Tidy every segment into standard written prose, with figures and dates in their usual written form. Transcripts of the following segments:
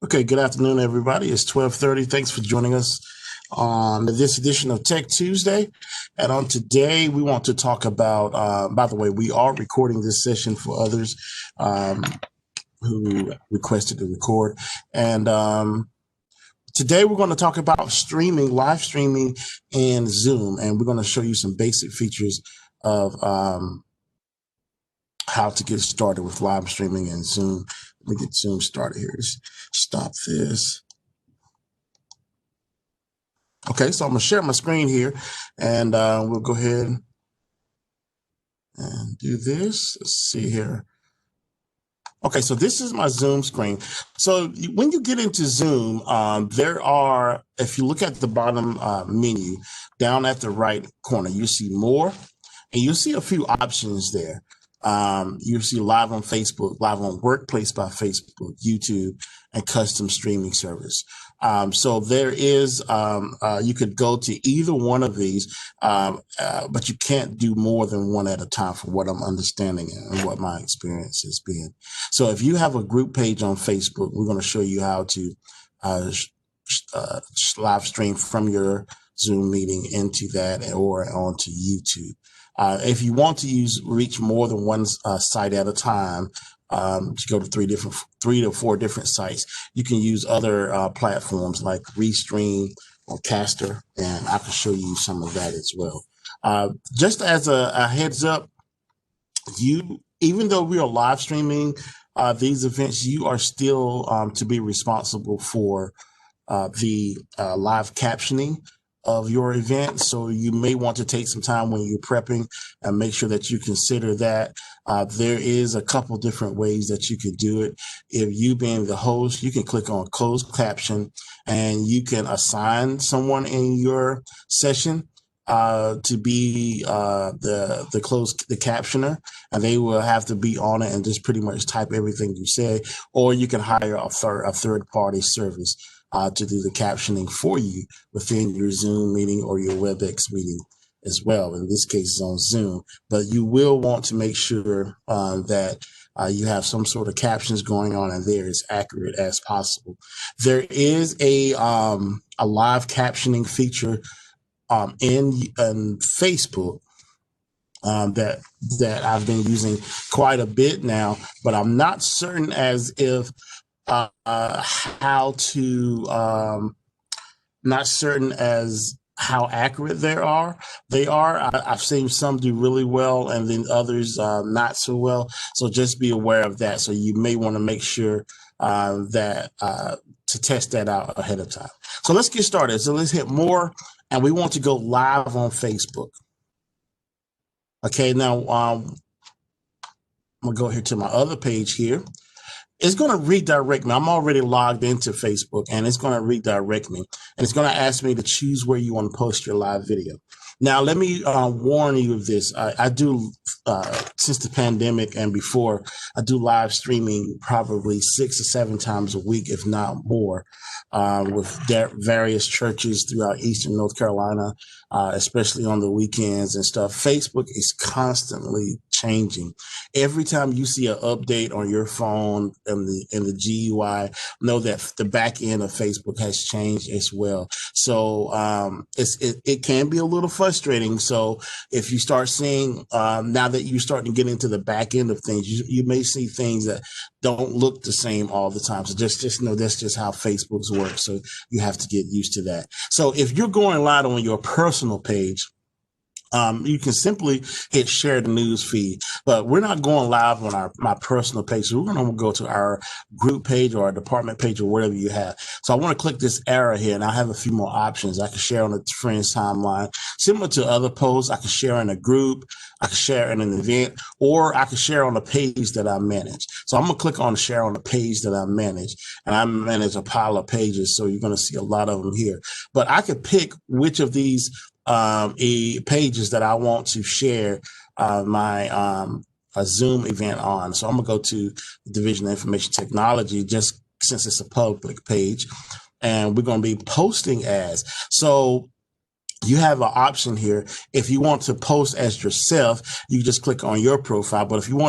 Okay, good afternoon, everybody. It's 12:30. Thanks for joining us on this edition of Tech Tuesday. And on today, we want to talk about, by the way, we are recording this session for others um, who requested to record. And today, we're going to talk about streaming, live streaming in Zoom. And we're going to show you some basic features of how to get started with live streaming in Zoom. Let me get Zoom started here. Stop this. Okay, so I'm going to share my screen here, and we'll go ahead and do this. Let's see here. Okay, so this is my Zoom screen. So when you get into Zoom, there are, if you look at the bottom menu, down at the right corner, you see more, and you see a few options there. You see live on Facebook, live on Workplace by Facebook, YouTube, and custom streaming service. So there is, you could go to either one of these, but you can't do more than one at a time from what I'm understanding and what my experience has been. So if you have a group page on Facebook, we're going to show you how to live stream from your Zoom meeting into that or onto YouTube. If you want to reach more than one site at a time, to go to three to four different sites, you can use other platforms like Restream or Caster, and I can show you some of that as well. Just as a heads up, even though we are live streaming these events, you are still to be responsible for the live captioning of your event. So you may want to take some time when you're prepping and make sure that you consider that. There is a couple different ways that you could do it. If you being the host, you can click on closed caption and you can assign someone in your session to be the captioner, and they will have to be on it and just pretty much type everything you say, or you can hire a third party service to do the captioning for you within your Zoom meeting or your WebEx meeting as well. In this case, it's on Zoom, but you will want to make sure that you have some sort of captions going on and they're as accurate as possible. There is a live captioning feature in Facebook that I've been using quite a bit now, but I'm not certain as if not certain as how accurate they are. I've seen some do really well and then others not so well. So just be aware of that. So you may want to make sure that to test that out ahead of time. So let's get started. So let's hit more, and we want to go live on Facebook. Okay, now I'm gonna go here to my other page here. It's going to redirect me. I'm already logged into Facebook, and it's going to redirect me, and it's going to ask me to choose where you want to post your live video. Now, let me warn you of this. I do, since the pandemic and before, I do live streaming probably 6 or 7 times a week, if not more, with various churches throughout Eastern North Carolina, especially on the weekends and stuff. Facebook is constantly changing. Every time you see an update on your phone and the GUI, know that the back end of Facebook has changed as well. So it can be a little frustrating. So if you start seeing now that you're starting to get into the back end of things, you may see things that don't look the same all the time. So just know that's just how Facebook's work. So you have to get used to that. So if you're going live on your personal page, you can simply hit share the news feed, but we're not going live on my personal page. So we're going to go to our group page or our department page or whatever you have. So I want to click this arrow here, and I have a few more options. I can share on a friend's timeline, similar to other posts. I can share in a group, I can share in an event, or I can share on a page that I manage. So I'm going to click on share on the page that I manage, and I manage a pile of pages. So you're going to see a lot of them here, but I could pick which of these pages that I want to share my a Zoom event on. So I'm gonna go to the Division of Information Technology, just since it's a public page, and we're gonna be posting ads. So you have an option here. If you want to post as yourself, you just click on your profile. But if you were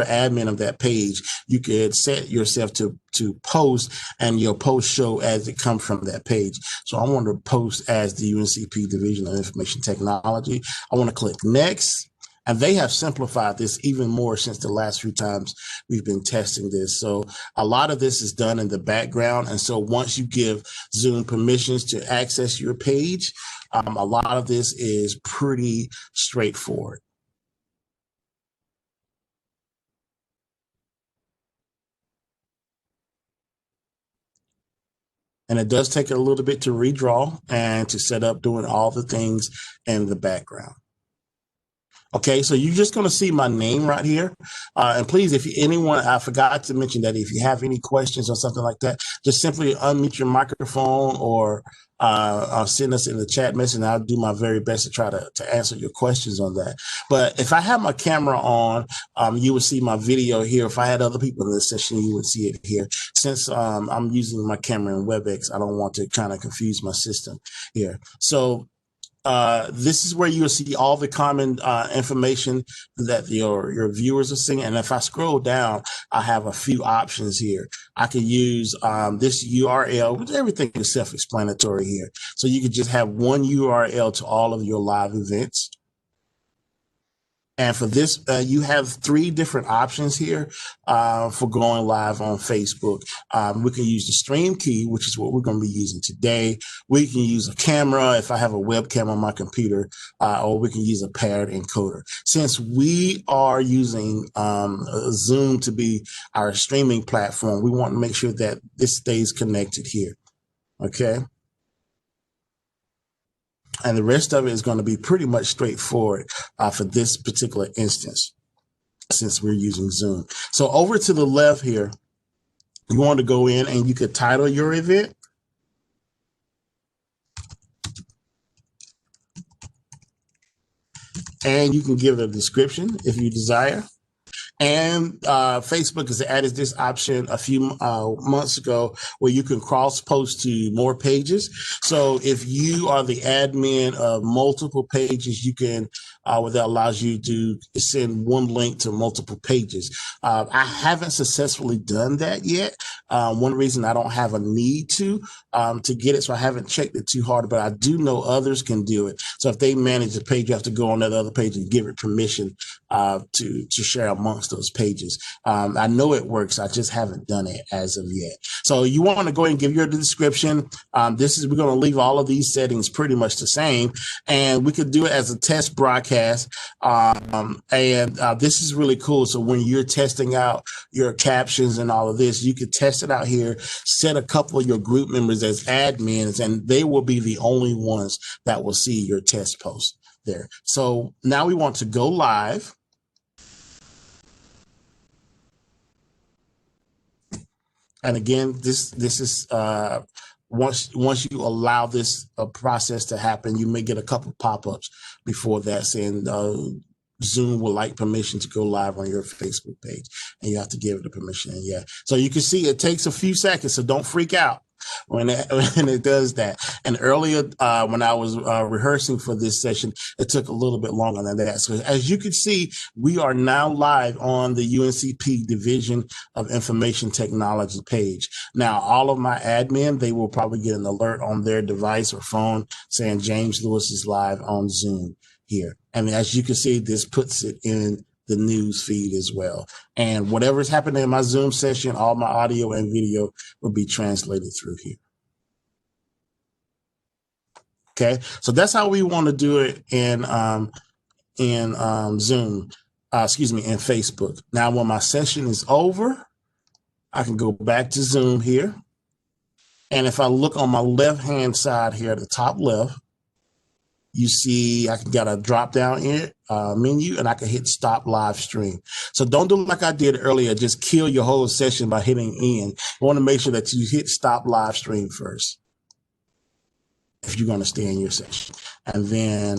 an admin of that page, you could set yourself to post, and your post show as it comes from that page. So I want to post as the UNCP Division of Information Technology. I want to click next. And they have simplified this even more since the last few times we've been testing this. So a lot of this is done in the background. And so once you give Zoom permissions to access your page, a lot of this is pretty straightforward. And it does take a little bit to redraw and to set up doing all the things in the background. Okay, so you're just going to see my name right here. And please, if anyone, I forgot to mention that if you have any questions or something like that, just simply unmute your microphone or send us in the chat message, and I'll do my very best to try to answer your questions on that. But if I have my camera on, you would see my video here. If I had other people in this session, you would see it here. Since I'm using my camera in WebEx, I don't want to kind of confuse my system here. So this is where you'll see all the common information that your viewers are seeing. And if I scroll down, I have a few options here. I could use this URL, which everything is self-explanatory here. So you could just have one URL to all of your live events. And for this, you have 3 different options here for going live on Facebook. We can use the stream key, which is what we're going to be using today. We can use a camera if I have a webcam on my computer, or we can use a paired encoder. Since we are using Zoom to be our streaming platform, we want to make sure that this stays connected here. Okay. And the rest of it is going to be pretty much straightforward for this particular instance, since we're using Zoom. So over to the left here, you want to go in and you could title your event. And you can give it a description if you desire. And Facebook has added this option a few months ago where you can cross post to more pages. So if you are the admin of multiple pages, you can, that allows you to send one link to multiple pages. I haven't successfully done that yet. One reason I don't have a need to get it, so I haven't checked it too hard, but I do know others can do it. So if they manage the page, you have to go on that other page and give it permission to share amongst those pages. I know it works. I just haven't done it as of yet. So you want to go ahead and give your description. We're going to leave all of these settings pretty much the same, and we could do it as a test broadcast. This is really cool. So when you're testing out your captions and all of this, you could test it out here, set a couple of your group members as admins, and they will be the only ones that will see your test post there. So now we want to go live. And again, this is once you allow this process to happen, you may get a couple pop-ups before that saying Zoom will like permission to go live on your Facebook page, and you have to give it the permission. And yeah, so you can see it takes a few seconds, so don't freak out when it does that. And earlier, when I was rehearsing for this session, it took a little bit longer than that. So as you can see, we are now live on the UNCP Division of Information Technology page. Now, all of my admin, they will probably get an alert on their device or phone saying James Lewis is live on Zoom here. And as you can see, this puts it in the news feed as well. And whatever's happening in my Zoom session, all my audio and video will be translated through here. Okay, so that's how we want to do it in Zoom, in Facebook. Now, when my session is over, I can go back to Zoom here. And if I look on my left-hand side here at the top left, you see I got a drop-down menu, and I can hit stop live stream. So don't do like I did earlier, just kill your whole session by hitting end. You want to make sure that you hit stop live stream first if you're going to stay in your session. And then,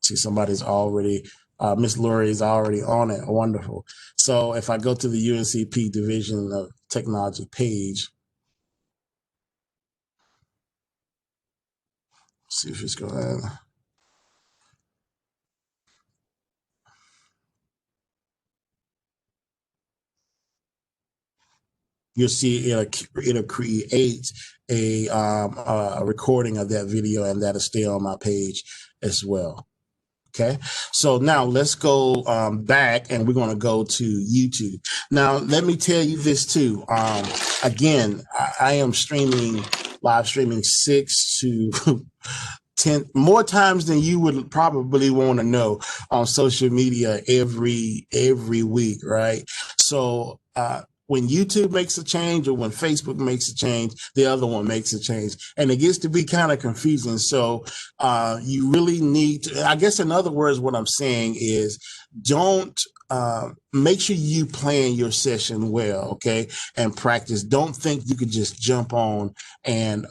see, somebody's already, Miss Lori is already on it. Wonderful. So if I go to the UNCP Division of Technology page, see if it's going to. You'll see it'll create a recording of that video, and that'll stay on my page as well. Okay, so now let's go back, and we're going to go to YouTube. Now, let me tell you this too. Again, I am live streaming 6 to 10 more times than you would probably want to know on social media every week, right? So when YouTube makes a change, or when Facebook makes a change, the other one makes a change, and it gets to be kind of confusing. So you really need to, I guess in other words, what I'm saying is, don't make sure you plan your session well, okay, and practice. Don't think you could just jump on and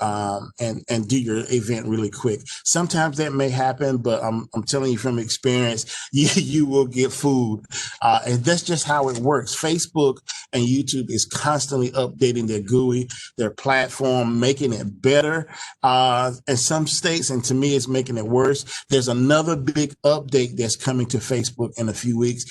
do your event really quick. Sometimes that may happen, but I'm telling you from experience, you will get fooled, and that's just how it works. Facebook and YouTube is constantly updating their GUI, their platform, making it better. In some states, and to me, it's making it worse. There's another big update that's coming to Facebook in a few weeks.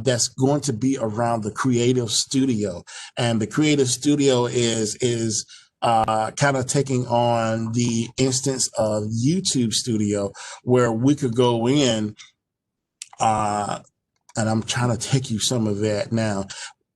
That's going to be around the Creative Studio, and the Creative Studio is kind of taking on the instance of YouTube Studio, where we could go in, and I'm trying to take you some of that now.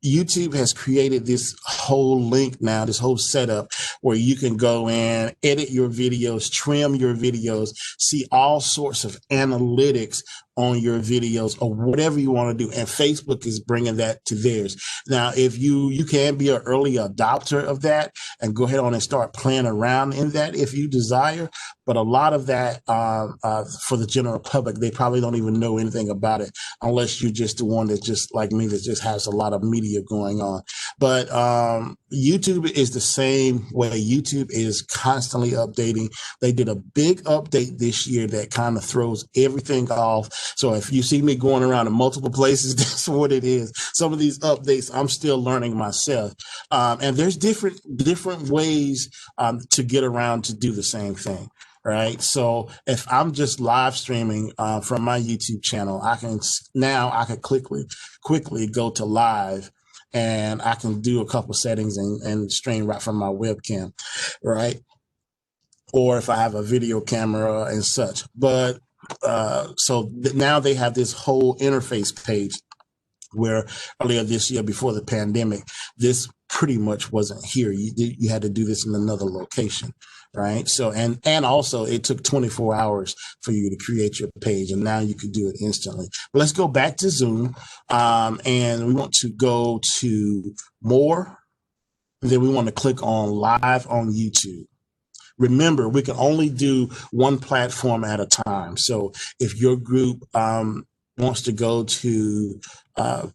YouTube has created this whole link now, this whole setup where you can go in, edit your videos, trim your videos, see all sorts of analytics on your videos, or whatever you want to do. And Facebook is bringing that to theirs. Now, if you can be an early adopter of that and go ahead on and start playing around in that if you desire. But a lot of that for the general public, they probably don't even know anything about it, unless you're just the one that's just like me, that just has a lot of media going on. But YouTube is the same way. YouTube is constantly updating. They did a big update this year that kind of throws everything off. So if you see me going around in multiple places, that's what it is. Some of these updates, I'm still learning myself. And there's different ways to get around to do the same thing. Right. So if I'm just live streaming from my YouTube channel, I can quickly go to live, and I can do a couple settings and stream right from my webcam. Right. Or if I have a video camera and such. But so now they have this whole interface page, where earlier this year, before the pandemic, this pretty much wasn't here. You had to do this in another location, right? So, and also it took 24 hours for you to create your page, and now you can do it instantly. But let's go back to Zoom, and we want to go to more, and then we want to click on live on YouTube. Remember, we can only do one platform at a time. So if your group wants to go to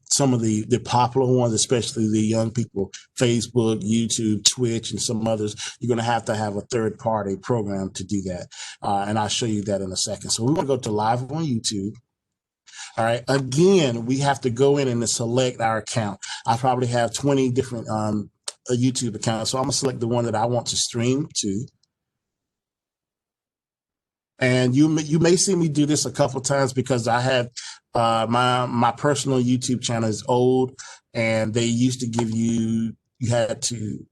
some of the popular ones, especially the young people, Facebook, YouTube, Twitch, and some others, you're going to have a third-party program to do that. And I'll show you that in a second. So we want to go to live on YouTube. All right. Again, we have to go in and select our account. I probably have 20 different YouTube accounts. So I'm going to select the one that I want to stream to. And you may see me do this a couple times, because I had my personal YouTube channel is old, and they used to give you had to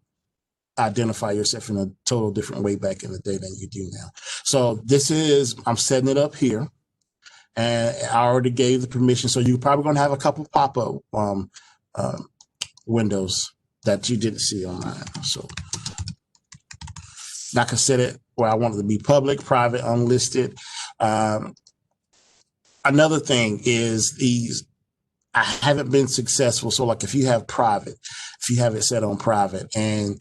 identify yourself in a total different way back in the day than you do now. So I'm setting it up here, and I already gave the permission. So you're probably going to have a couple pop-up windows that you didn't see on mine. So I can set it where I want it to be public, private, unlisted. Another thing is I haven't been successful. So like if you have it set on private, and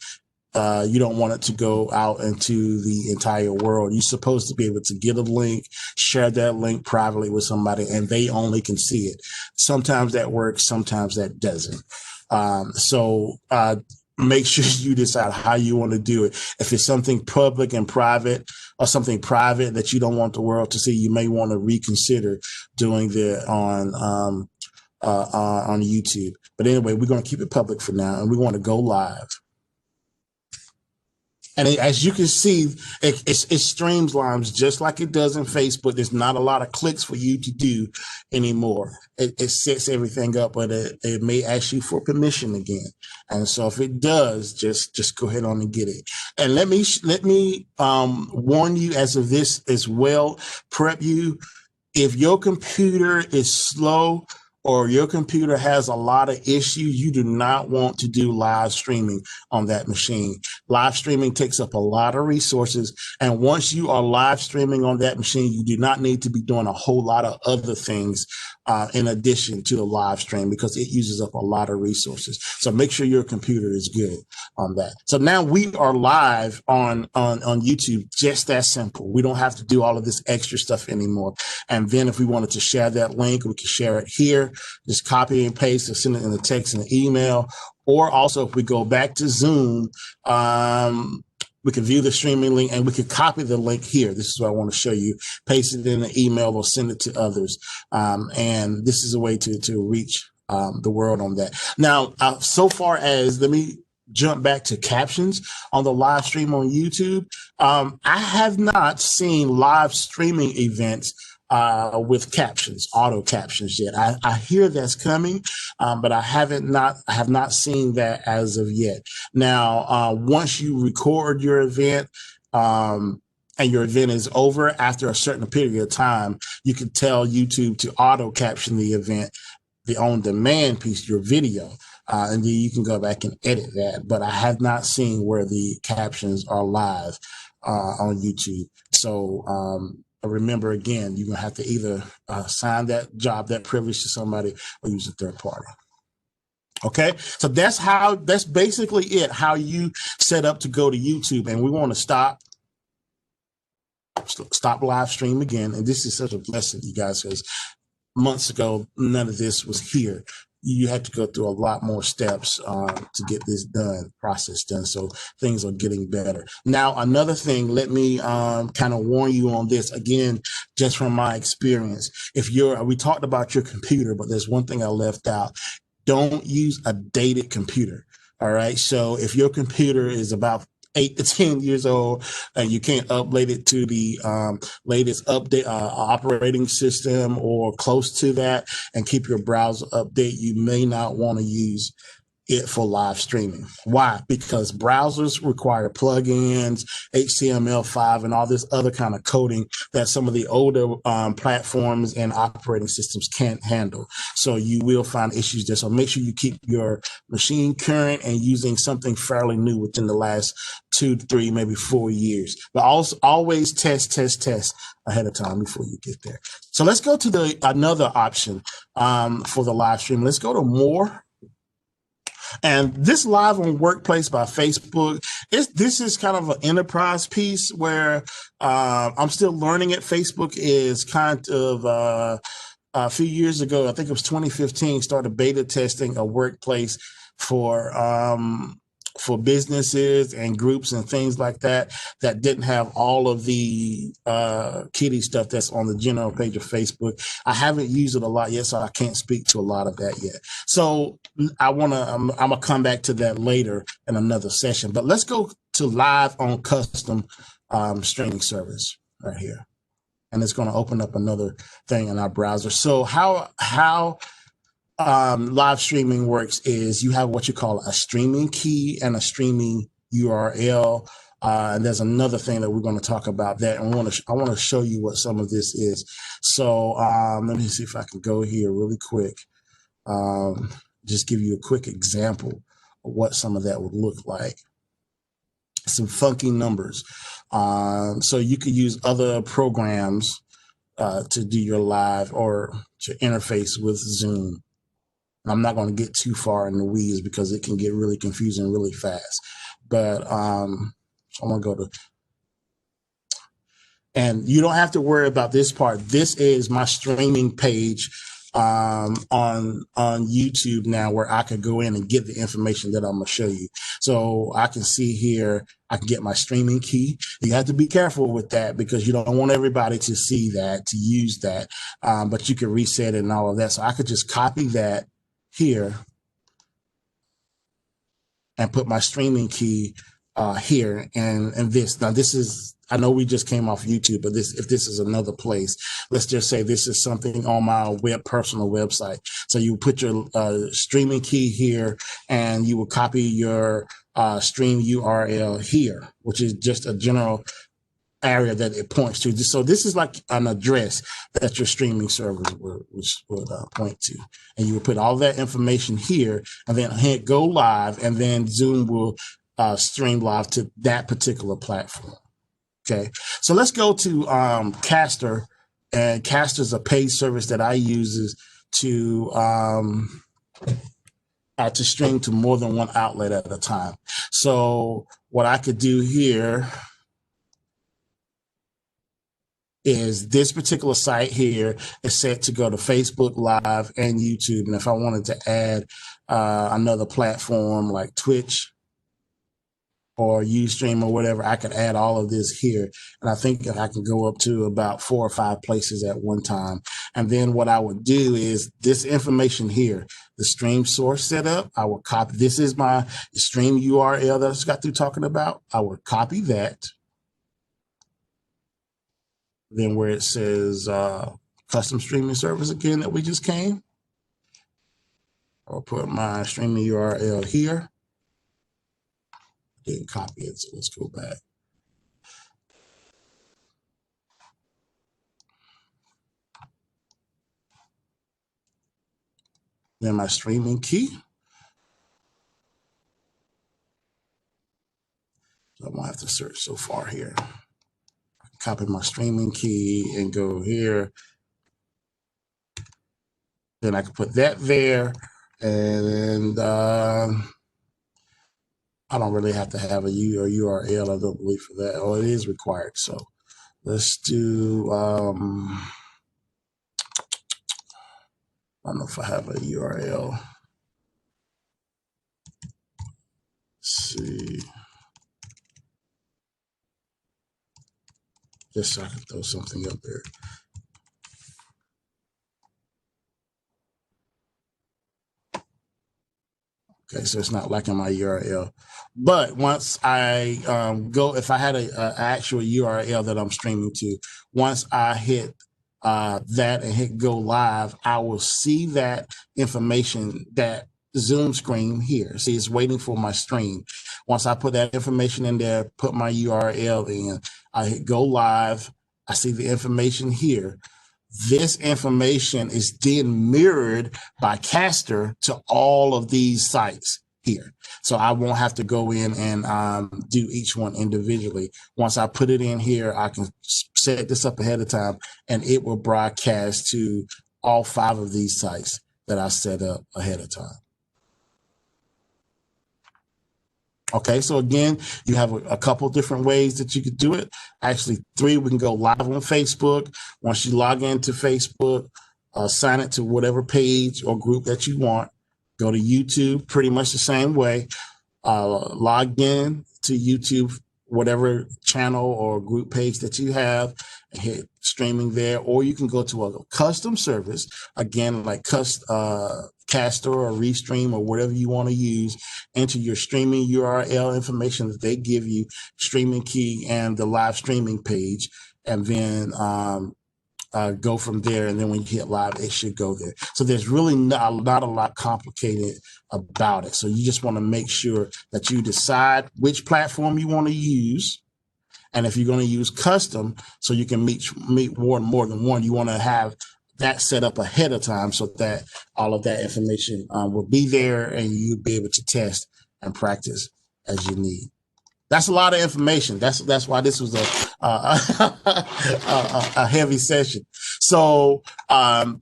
you don't want it to go out into the entire world, you're supposed to be able to get a link, share that link privately with somebody, and they only can see it. Sometimes that works, sometimes that doesn't. So make sure you decide how you want to do it. If it's something public and private, or something private that you don't want the world to see, you may want to reconsider doing it on YouTube. But anyway, we're going to keep it public for now, and we want to go live. And as you can see, it streamlines just like it does in Facebook. There's not a lot of clicks for you to do anymore. It sets everything up, but it may ask you for permission again. And so if it does, just go ahead on and get it. And let me warn you as of this as well, prep you. If your computer is slow or your computer has a lot of issues, you do not want to do live streaming on that machine. Live streaming takes up a lot of resources. And once you are live streaming on that machine, you do not need to be doing a whole lot of other things in addition to the live stream, because it uses up a lot of resources. So make sure your computer is good on that. So now we are live on YouTube, just that simple. We don't have to do all of this extra stuff anymore. And then if we wanted to share that link, we can share it here. Just copy and paste and send it in the text and the email. Or also, if we go back to Zoom, we can view the streaming link and we can copy the link here. This is what I want to show you. Paste it in the email or send it to others. And this is a way to reach the world on that. Now, so far as, let me jump back to captions on the live stream on YouTube. I have not seen live streaming events with captions, auto captions yet. I hear that's coming, but I have not seen that as of yet. Now, once you record your event, and your event is over, after a certain period of time, you can tell YouTube to auto caption the event, the on-demand piece, your video. And then you can go back and edit that. But I have not seen where the captions are live on YouTube. So, remember, again, you're going to have to either sign that job, that privilege to somebody, or use a third party. Okay, so that's basically it, how you set up to go to YouTube. And we want to stop live stream again. And this is such a blessing, you guys, because months ago, none of this was here. You had to go through a lot more steps to get this process done. So things are getting better. Now, another thing, let me kind of warn you on this again, just from my experience. We talked about your computer, but there's one thing I left out. Don't use a dated computer. All right. So if your computer is about 8 to 10 years old and you can't upload it to the latest update operating system or close to that and keep your browser update, you may not want to use it for live streaming. Why? Because browsers require plugins, HTML5, and all this other kind of coding that some of the older platforms and operating systems can't handle. So you will find issues there. So make sure you keep your machine current and using something fairly new within the last 2 to 3, maybe 4 years. But also always test ahead of time before you get there. So let's go to another option for the live stream. Let's go to more. And this live on Workplace by Facebook, this is kind of an enterprise piece where I'm still learning it. Facebook is kind of a few years ago, I think it was 2015, started beta testing a workplace for businesses and groups and things like that didn't have all of the kiddie stuff that's on the general page of Facebook. I haven't used it a lot yet, so I can't speak to a lot of that yet. So I'm gonna come back to that later in another session. But let's go to live on custom streaming service right here, and it's going to open up another thing in our browser. So how live streaming works is you have what you call a streaming key and a streaming URL. And there's another thing that we're going to talk about that. And I want to show you what some of this is. So let me see if I can go here really quick. Just give you a quick example of what some of that would look like. Some funky numbers. So you could use other programs to do your live or to interface with Zoom. I'm not going to get too far in the weeds because it can get really confusing really fast. But I'm going to go to, and you don't have to worry about this part. This is my streaming page on YouTube now, where I could go in and get the information that I'm going to show you. So I can see here, I can get my streaming key. You have to be careful with that because you don't want everybody to see that, to use that, but you can reset it and all of that. So I could just copy that here and put my streaming key here and this. Now this is, I know we just came off YouTube, but if this is another place, let's just say this is something on my personal website. So you put your streaming key here, and you will copy your stream URL here, which is just a general area that it points to. So this is like an address that your streaming servers would point to, and you would put all that information here, and then hit go live, and then Zoom will stream live to that particular platform. Okay, so let's go to Caster, and Caster is a paid service that I use to stream to more than one outlet at a time. So what I could do here is this particular site here is set to go to Facebook Live and YouTube. And if I wanted to add another platform like Twitch or Ustream or whatever, I could add all of this here. And I think I can go up to about 4 or 5 places at one time. And then what I would do is this information here, the stream source setup, I will copy. This is my stream URL that I just got through talking about. I would copy that. Then where it says custom streaming service again that we just came, I'll put my streaming URL here. Didn't copy it, so let's go back. Then my streaming key. So I won't have to search so far here. Copy my streaming key and go here. Then I can put that there, and I don't really have to have a URL, I don't believe, for that. Oh, it is required. So let's do, I don't know if I have a URL. Let's see. Just so I can throw something up there. Okay, so it's not liking my URL. But once I if I had an actual URL that I'm streaming to, once I hit that and hit go live, I will see that information, that Zoom screen here. See, it's waiting for my stream. Once I put that information in there, put my URL in, I hit go live. I see the information here. This information is then mirrored by Caster to all of these sites here. So I won't have to go in and do each one individually. Once I put it in here, I can set this up ahead of time, and it will broadcast to all 5 of these sites that I set up ahead of time. Okay, so again, you have a couple different ways that you could do it. Actually, 3, we can go live on Facebook. Once you log into Facebook, sign it to whatever page or group that you want. Go to YouTube, pretty much the same way. Log in to YouTube, whatever channel or group page that you have, and hit streaming there. Or you can go to a custom service, again, like Caster or Restream or whatever you want to use, enter your streaming URL information that they give you, streaming key and the live streaming page, and then go from there. And then when you hit live, it should go there. So there's really not a lot complicated about it. So you just want to make sure that you decide which platform you want to use. And if you're going to use custom, so you can meet more than one, you want to have that set up ahead of time so that all of that information will be there, and you'll be able to test and practice as you need. That's a lot of information. That's why this was a heavy session. So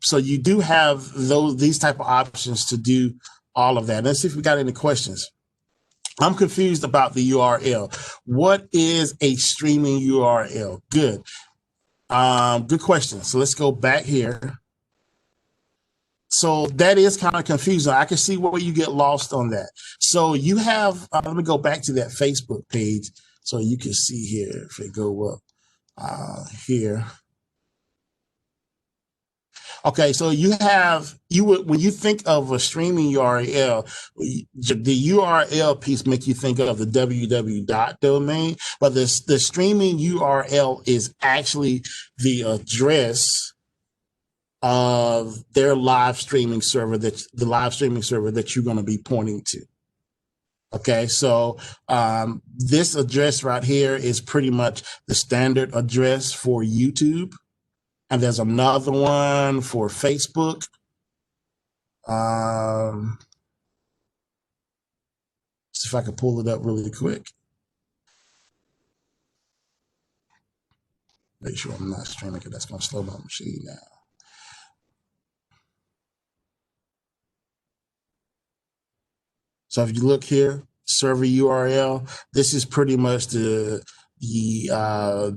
so you do have these type of options to do all of that. Let's see if we got any questions. I'm confused about the URL. What is a streaming URL? Good. Good question. So let's go back here. So that is kind of confusing. I can see where you get lost on that. So you have, let me go back to that Facebook page so you can see here, if it go up here. Okay, so you would when you think of a streaming URL, the URL piece make you think of the www dot domain, but the streaming URL is actually the address of their live streaming server, that you're going to be pointing to. Okay, so this address right here is pretty much the standard address for YouTube. And there's another one for Facebook. See if I can pull it up really quick. Make sure I'm not streaming because that's going to slow my machine down. So if you look here, server URL, this is pretty much the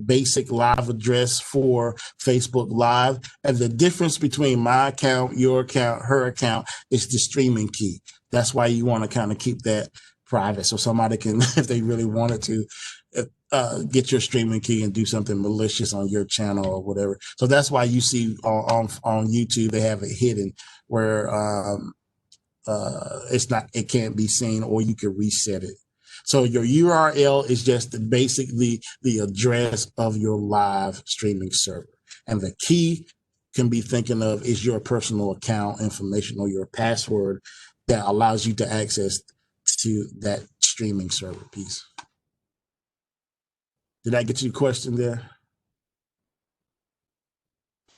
basic live address for Facebook Live. And the difference between my account, your account, her account is the streaming key. That's why you want to kind of keep that private so somebody can, if they really wanted to, get your streaming key and do something malicious on your channel or whatever. So that's why you see on YouTube, they have it hidden where it can't be seen, or you can reset it. So your URL is just basically the address of your live streaming server. And the key can be thinking of is your personal account information or your password that allows you to access to that streaming server piece. Did I get your question there?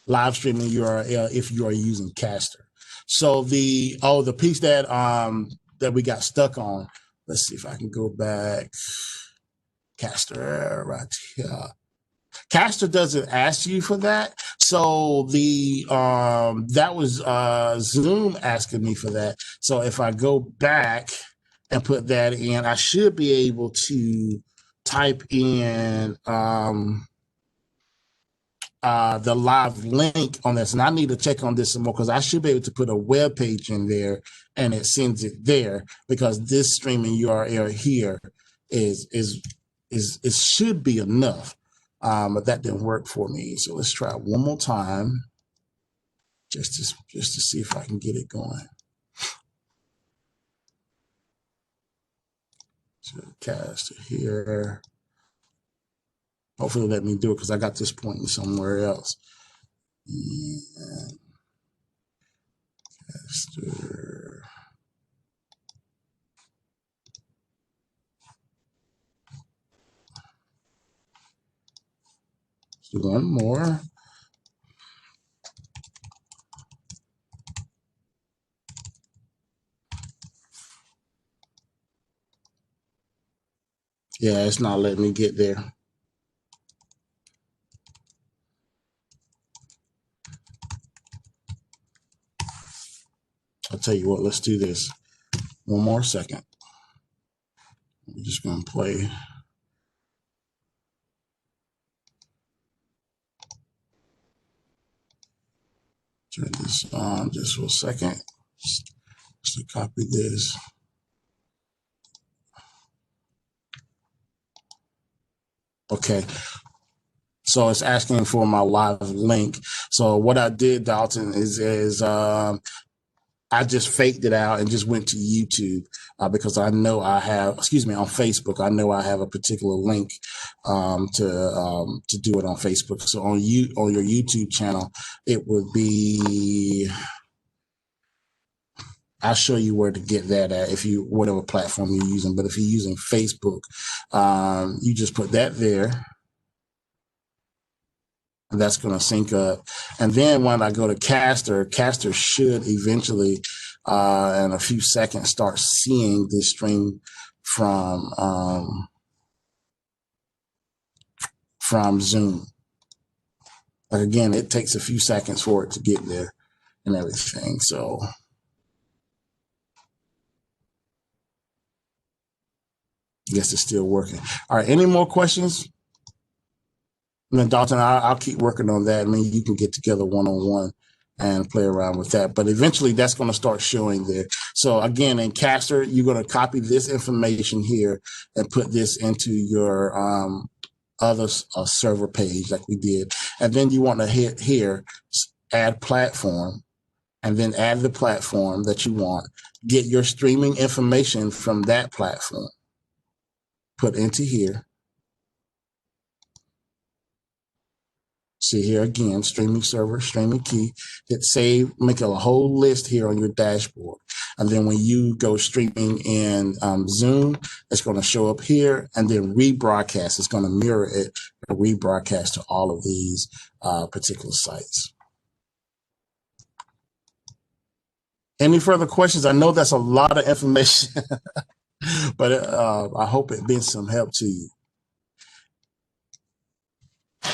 Live streaming URL if you are using Caster. So the piece that that we got stuck on, let's see if I can go back. Caster right here. Caster doesn't ask you for that. So the that was Zoom asking me for that. So if I go back and put that in, I should be able to type in the live link on this, and I need to check on this some more because I should be able to put a web page in there and it sends it there, because this streaming URL here is it should be enough, but that didn't work for me. So let's try it one more time, just to see if I can get it going. So cast it here. Hopefully let me do it because I got this pointing somewhere else. And caster. Let's do one more. Yeah, it's not letting me get there. I'll tell you what, let's do this. One more second. I'm just going to play. Turn this on just for a second. Just to copy this. Okay. So it's asking for my live link. So what I did, Dalton, is I just faked it out and just went to YouTube because I know I have, on Facebook, I know I have a particular link to do it on Facebook. So on your YouTube channel, it would be, I'll show you where to get that at whatever platform you're using. But if you're using Facebook, you just put that there. And that's going to sync up. And then when I go to Caster should eventually, in a few seconds, start seeing this stream from Zoom. Like again, it takes a few seconds for it to get there and everything. So I guess it's still working. All right, any more questions? And then Dalton, I'll keep working on that. I mean, you can get together one-on-one and play around with that. But eventually that's going to start showing there. So again, in Caster, you're going to copy this information here and put this into your other server page like we did. And then you want to hit here add platform, and then add the platform that you want. Get your streaming information from that platform, put into here. See here again, streaming server, streaming key, hit save, make a whole list here on your dashboard. And then when you go streaming in Zoom, it's going to show up here, and then rebroadcast. It's going to mirror it, rebroadcast to all of these particular sites. Any further questions? I know that's a lot of information, but I hope it been some help to you.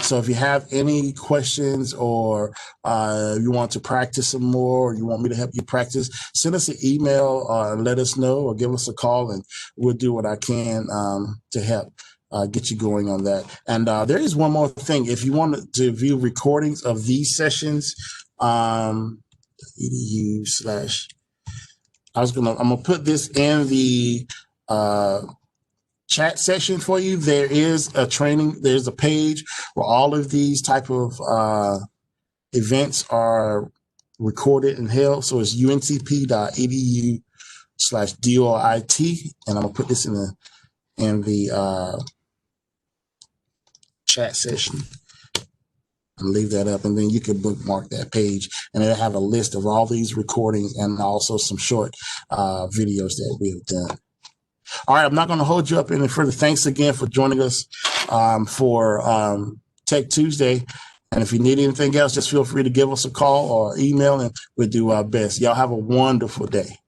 So if you have any questions, or you want to practice some more, or you want me to help you practice, send us an email and let us know, or give us a call, and we'll do what I can to help get you going on that. And there is one more thing. If you want to view recordings of these sessions, edu/, I'm gonna put this in the chat section for you. There is a training, there's a page where all of these type of events are recorded and held. So it's uncp.edu/DOIT, and I'm gonna put this in the chat session and leave that up, and then you can bookmark that page, and it'll have a list of all these recordings and also some short videos that we have done. All right, I'm not going to hold you up any further. Thanks again for joining us for Tech Tuesday. And if you need anything else, just feel free to give us a call or email, and we'll do our best. Y'all have a wonderful day.